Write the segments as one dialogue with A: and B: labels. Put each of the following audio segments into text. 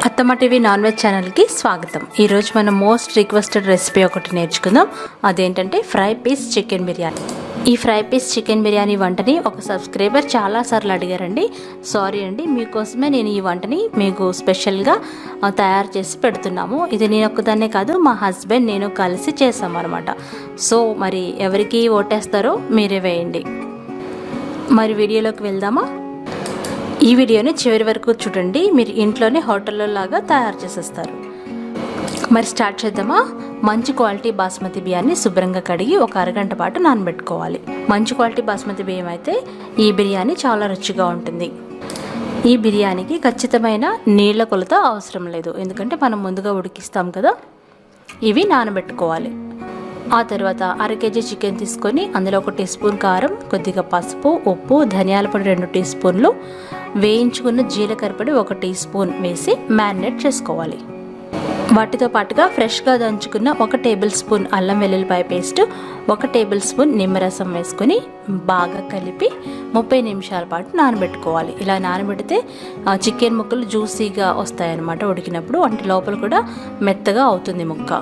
A: అత్తమ్మ TV non veg ఛానల్కి స్వాగతం. ఈరోజు మనం మోస్ట్ రిక్వెస్టెడ్ రెసిపీ ఒకటి నేర్చుకుందాం. అదేంటంటే ఫ్రై పీస్ చికెన్ బిర్యానీ. ఈ ఫ్రై పీస్ చికెన్ బిర్యానీ వంటని ఒక సబ్స్క్రైబర్ చాలాసార్లు అడిగారండి. సారీ అండి, మీకోసమే నేను ఈ వంటని మీకు స్పెషల్గా తయారు చేసి పెడుతున్నాము. ఇది నేను ఒక్కదాన్నే కాదు, మా హస్బెండ్ నేను కలిసి చేసాము అనమాట. సో మరి ఎవరికి ఓటేస్తారో మీరే వేయండి. మరి వీడియోలోకి వెళ్దామా? ఈ వీడియోని చివరి వరకు చూడండి, మీరు ఇంట్లోనే హోటల్లో లాగా తయారు చేసేస్తారు. మరి స్టార్ట్ చేద్దామా? మంచి క్వాలిటీ బాస్మతి బియ్యాన్ని శుభ్రంగా కడిగి ఒక అరగంట పాటు నానబెట్టుకోవాలి. మంచి క్వాలిటీ బాస్మతి బియ్యం అయితే ఈ బిర్యానీ చాలా రుచిగా ఉంటుంది. ఈ బిర్యానీకి ఖచ్చితమైన నీళ్ల కొలత అవసరం లేదు, ఎందుకంటే మనం ముందుగా ఉడికిస్తాం కదా. ఇవి నానబెట్టుకోవాలి. ఆ తర్వాత అర కేజీ చికెన్ తీసుకొని అందులో 1 టీ స్పూన్ కారం, కొద్దిగా పసుపు, ఉప్పు, ధనియాల పొడి 2 టీ స్పూన్లు, వేయించుకున్న జీలకర్ర పొడి 1 టీ స్పూన్ వేసి మ్యారినేట్ చేసుకోవాలి. వాటితో పాటుగా ఫ్రెష్గా దంచుకున్న 1 టేబుల్ స్పూన్ అల్లం వెల్లుల్లిపాయ పేస్ట్, 1 టేబుల్ స్పూన్ నిమ్మరసం వేసుకొని బాగా కలిపి 30 నిమిషాల పాటు నానబెట్టుకోవాలి. ఇలా నానబెడితే చికెన్ ముక్కలు జ్యూసీగా వస్తాయన్నమాట ఉడికినప్పుడు, అంటే లోపల కూడా మెత్తగా అవుతుంది ముక్క.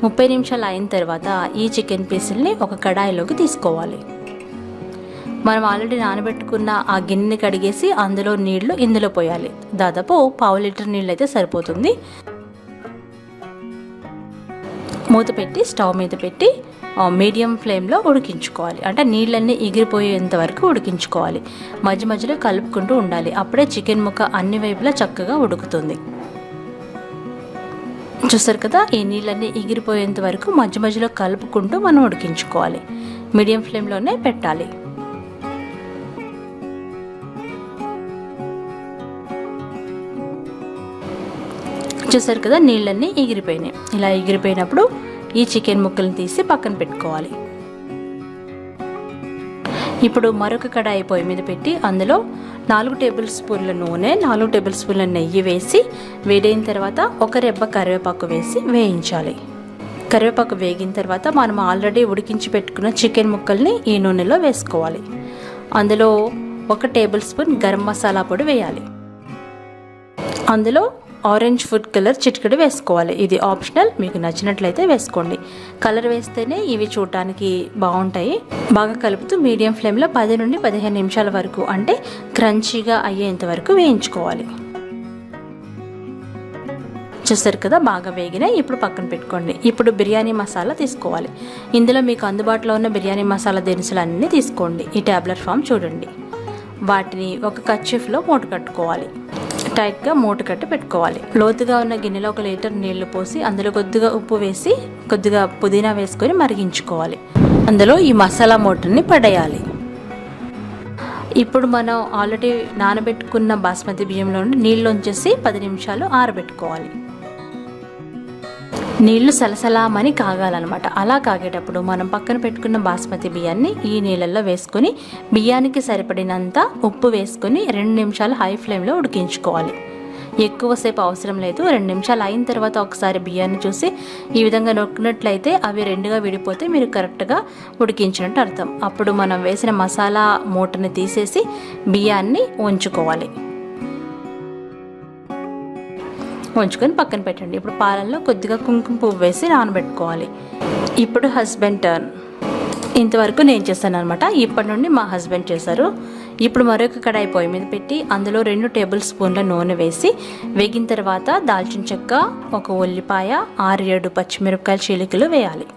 A: 30 నిమిషాలు అయిన తర్వాత ఈ చికెన్ పీసుల్ని ఒక కడాయిలోకి తీసుకోవాలి. మనం ఆల్రెడీ నానబెట్టుకున్న ఆ గిన్నెని కడిగేసి అందులో నీళ్లు ఇందులో పోయాలి. దాదాపు 1/2 లీటర్ నీళ్ళు అయితే సరిపోతుంది. మూత పెట్టి స్టవ్ మీద పెట్టి మీడియం ఫ్లేమ్లో ఉడికించుకోవాలి. అంటే నీళ్ళన్నీ ఎగిరిపోయేంత వరకు ఉడికించుకోవాలి. మధ్య మధ్యలో కలుపుకుంటూ ఉండాలి. అప్పుడే చికెన్ ముక్క అన్ని వైపులా చక్కగా ఉడుకుతుంది. చూస్తారు కదా, ఈ నీళ్ళన్నీ ఎగిరిపోయేంత వరకు మధ్య మధ్యలో కలుపుకుంటూ మనం ఉడికించుకోవాలి. మీడియం ఫ్లేమ్లోనే పెట్టాలి. చూసారు కదా, నీళ్ళన్నీ ఎగిరిపోయినాయి. ఇలా ఎగిరిపోయినప్పుడు ఈ చికెన్ ముక్కలను తీసి పక్కన పెట్టుకోవాలి. ఇప్పుడు మరొక కడాయి పొయ్యి మీద పెట్టి అందులో 4 టేబుల్ స్పూన్ల నూనె, 4 టేబుల్ స్పూన్ల నెయ్యి వేసి వేడైన తర్వాత 1 రెబ్బ కరివేపాకు వేసి వేయించాలి. కరివేపాకు వేగిన తర్వాత మనం ఆల్రెడీ ఉడికించి పెట్టుకున్న చికెన్ ముక్కల్ని ఈ నూనెలో వేసుకోవాలి. అందులో 1 టేబుల్ స్పూన్ గరం మసాలా పొడి వేయాలి. అందులో ఆరెంజ్ ఫుడ్ కలర్ చిటికెడు వేసుకోవాలి. ఇది ఆప్షనల్, మీకు నచ్చినట్లయితే వేసుకోండి. కలర్ వేస్తేనే ఇవి చూడటానికి బాగుంటాయి. బాగా కలుపుతూ మీడియం ఫ్లేమ్లో 10 నుండి 15 నిమిషాల వరకు, అంటే క్రంచీగా అయ్యేంత వరకు వేయించుకోవాలి. చూస్తారు కదా, బాగా వేగినాయి. ఇప్పుడు పక్కన పెట్టుకోండి. ఇప్పుడు బిర్యానీ మసాలా తీసుకోవాలి. ఇందులో మీకు అందుబాటులో ఉన్న బిర్యానీ మసాలా దినుసులు అన్నీ తీసుకోండి. ఈ టాబ్లెట్ ఫామ్ చూడండి. వాటిని ఒక కర్చీఫ్లో మూట కట్టుకోవాలి. టైట్గా మూట కట్టి పెట్టుకోవాలి. లోతుగా ఉన్న గిన్నెలో 1 లీటర్ నీళ్లు పోసి అందులో కొద్దిగా ఉప్పు వేసి కొద్దిగా పుదీనా వేసుకొని మరిగించుకోవాలి. అందులో ఈ మసాలా మూటని పడేయాలి. ఇప్పుడు మనం ఆల్రెడీ నానబెట్టుకున్న బాస్మతి బియ్యంలో నీళ్ళు ఉంచేసి 10 నిమిషాలు ఆరబెట్టుకోవాలి. నీళ్లు సలసలామని కాగాలన్నమాట. అలా కాగేటప్పుడు మనం పక్కన పెట్టుకున్న బాస్మతి బియ్యాన్ని ఈ నీళ్ళల్లో వేసుకొని బియ్యానికి సరిపడినంత ఉప్పు వేసుకొని 2 నిమిషాలు హై ఫ్లేమ్లో ఉడికించుకోవాలి. ఎక్కువసేపు అవసరం లేదు. 2 నిమిషాలు అయిన తర్వాత ఒకసారి బియ్యాన్ని చూసి ఈ విధంగా నొక్కినట్లయితే అవి 2గా విడిపోతే మీరు కరెక్ట్గా ఉడికించినట్టు అర్థం. అప్పుడు మనం వేసిన మసాలా మూటని తీసేసి బియ్యాన్ని ఉంచుకోవాలి. ఉంచుకొని పక్కన పెట్టండి. ఇప్పుడు పాలల్లో కొద్దిగా కుంకుమ పువ్వు వేసి నానబెట్టుకోవాలి. ఇప్పుడు హస్బెండ్ టర్న్. ఇంతవరకు నేను చేశాను అనమాట. ఇప్పటి నుండి మా హస్బెండ్ చేశారు. ఇప్పుడు మరొక కడాయి పొయ్యి మీద పెట్టి అందులో 2 టేబుల్ స్పూన్ల నూనె వేసి వేగిన తర్వాత దాల్చిన చెక్క, 1 ఉల్లిపాయ, 6-7 పచ్చిమిరపకాయల చీలికలు వేయాలి.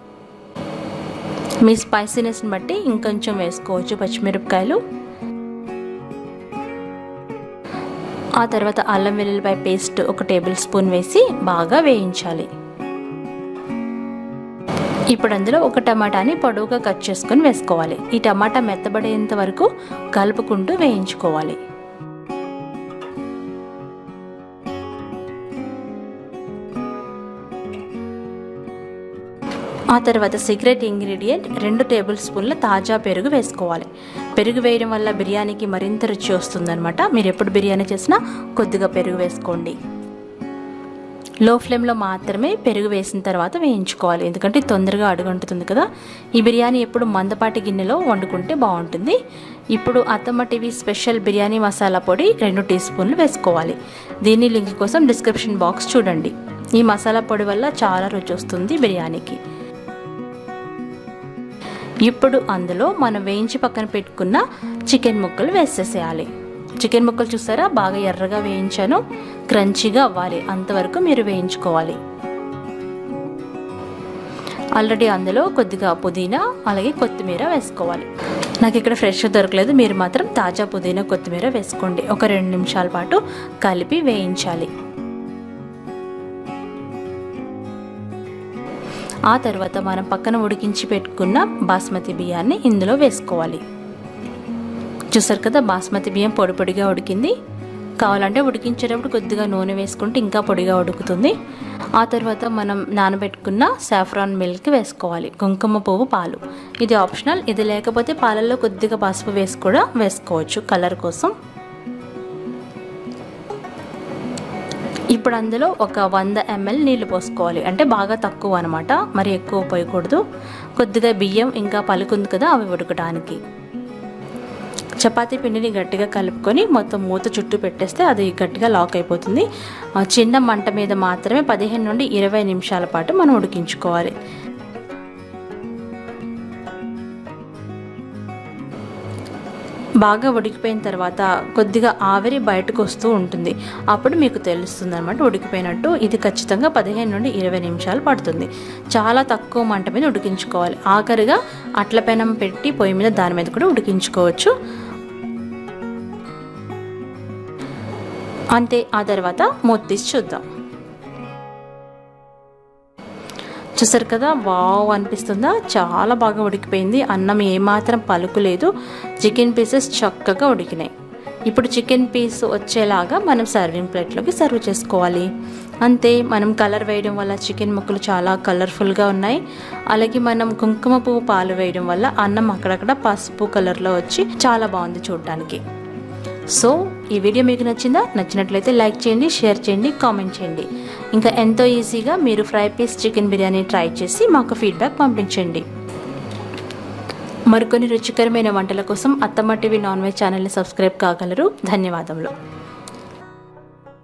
A: మీ స్పైసీనెస్ని బట్టి ఇంకొంచెం వేసుకోవచ్చు పచ్చిమిరపకాయలు. ఆ తర్వాత అల్లం వెల్లుల్లిపాయ పేస్ట్ 1 టేబుల్ స్పూన్ వేసి బాగా వేయించాలి. ఇప్పుడు అందులో 1 టమాటాని పొడవుగా కట్ చేసుకొని వేసుకోవాలి. ఈ టమాటా మెత్తబడేంత వరకు కలుపుకుంటూ వేయించుకోవాలి. ఆ తర్వాత సీక్రెట్ ఇంగ్రీడియంట్ 2 టేబుల్ స్పూన్ల తాజా పెరుగు వేసుకోవాలి. పెరుగు వేయడం వల్ల బిర్యానీకి మరింత రుచి వస్తుందన్నమాట. మీరు ఎప్పుడు బిర్యానీ చేసినా కొద్దిగా పెరుగు వేసుకోండి. లో ఫ్లేమ్లో మాత్రమే పెరుగు వేసిన తర్వాత వేయించుకోవాలి, ఎందుకంటే తొందరగా అడుగంటుతుంది కదా. ఈ బిర్యానీ ఎప్పుడు మందపాటి గిన్నెలో వండుకుంటే బాగుంటుంది. ఇప్పుడు అత్తమ్మ టీవీ స్పెషల్ బిర్యానీ మసాలా పొడి 2 టీ స్పూన్లు వేసుకోవాలి. దీని లింక్ కోసం డిస్క్రిప్షన్ బాక్స్ చూడండి. ఈ మసాలా పొడి వల్ల చాలా రుచి వస్తుంది బిర్యానీకి. ఇప్పుడు అందులో మనం వేయించి పక్కన పెట్టుకున్న చికెన్ ముక్కలు వేసేసేయాలి. చికెన్ ముక్కలు చూసారా, బాగా ఎర్రగా వేయించాను. క్రంచీగా అవ్వాలి, అంతవరకు మీరు వేయించుకోవాలి. ఆల్రెడీ అందులో కొద్దిగా పుదీనా అలాగే కొత్తిమీర వేసుకోవాలి. నాకు ఇక్కడ ఫ్రెష్ దొరకలేదు, మీరు మాత్రం తాజా పుదీనా కొత్తిమీర వేసుకోండి. ఒక 2 నిమిషాల పాటు కలిపి వేయించాలి. ఆ తర్వాత మనం పక్కన ఉడికించి పెట్టుకున్న బాస్మతి బియ్యాన్ని ఇందులో వేసుకోవాలి. చూసారు కదా, బాస్మతి బియ్యం పొడి పొడిగా ఉడికింది. కావాలంటే ఉడికించేటప్పుడు కొద్దిగా నూనె వేసుకుంటే ఇంకా పొడిగా ఉడుకుతుంది. ఆ తర్వాత మనం నానబెట్టుకున్న సాఫ్రాన్ మిల్క్ వేసుకోవాలి, కుంకుమ పువ్వు పాలు. ఇది ఆప్షనల్, ఇది లేకపోతే పాలల్లో కొద్దిగా పసుపు వేసి కూడా వేసుకోవచ్చు కలర్ కోసం. ఇప్పుడు అందులో ఒక 100 ml నీళ్లు పోసుకోవాలి, అంటే బాగా తక్కువ అనమాట, మరి ఎక్కువ పోయకూడదు. కొద్దిగా బియ్యం ఇంకా పలుకుంది కదా, అవి ఉడకడానికి. చపాతీ పిండిని గట్టిగా కలుపుకొని మొత్తం మూత చుట్టూ పెట్టేస్తే అది గట్టిగా లాక్ అయిపోతుంది. చిన్న మంట మీద మాత్రమే 15 నుండి 20 నిమిషాల పాటు మనం ఉడికించుకోవాలి. బాగా ఉడికిపోయిన తర్వాత కొద్దిగా ఆవిరి బయటకు వస్తూ ఉంటుంది, అప్పుడు మీకు తెలుస్తుంది అన్నమాట ఉడికిపోయినట్టు. ఇది ఖచ్చితంగా 15 నుండి 20 నిమిషాలు పడుతుంది. చాలా తక్కువ మంట మీద ఉడికించుకోవాలి. ఆఖరిగా అట్ల పెనం పెట్టి పొయ్యి మీద దాని మీద కూడా ఉడికించుకోవచ్చు. అంతే. ఆ తర్వాత మూత తీసి చూద్దాం. చూసారు కదా, వావ్ అనిపిస్తుందా, చాలా బాగా ఉడికిపోయింది. అన్నం ఏమాత్రం పలుకులేదు, చికెన్ పీసెస్ చక్కగా ఉడికినాయి. ఇప్పుడు చికెన్ పీస్ వచ్చేలాగా మనం సర్వింగ్ ప్లేట్లోకి సర్వ్ చేసుకోవాలి. అంతే. మనం కలర్ వేయడం వల్ల చికెన్ ముక్కలు చాలా కలర్ఫుల్గా ఉన్నాయి. అలాగే మనం కుంకుమ పువ్వు పాలు వేయడం వల్ల అన్నం అక్కడక్కడ పసుపు కలర్లో వచ్చి చాలా బాగుంది చూడడానికి. సో ఈ వీడియో మీకు నచ్చిందా? నచ్చినట్లయితే లైక్ చేయండి, షేర్ చేయండి, కామెంట్ చేయండి. ఇంకా ఎంతో ఈజీగా మీరు fry piece chicken biryani try చేసి మాకు ఫీడ్బ్యాక్ పంపించండి. మరికొన్ని రుచికరమైన వంటల కోసం అత్తమ్మ టీవీ నాన్ వెజ్ ఛానల్ని సబ్స్క్రైబ్ కాగలరు. ధన్యవాదములు.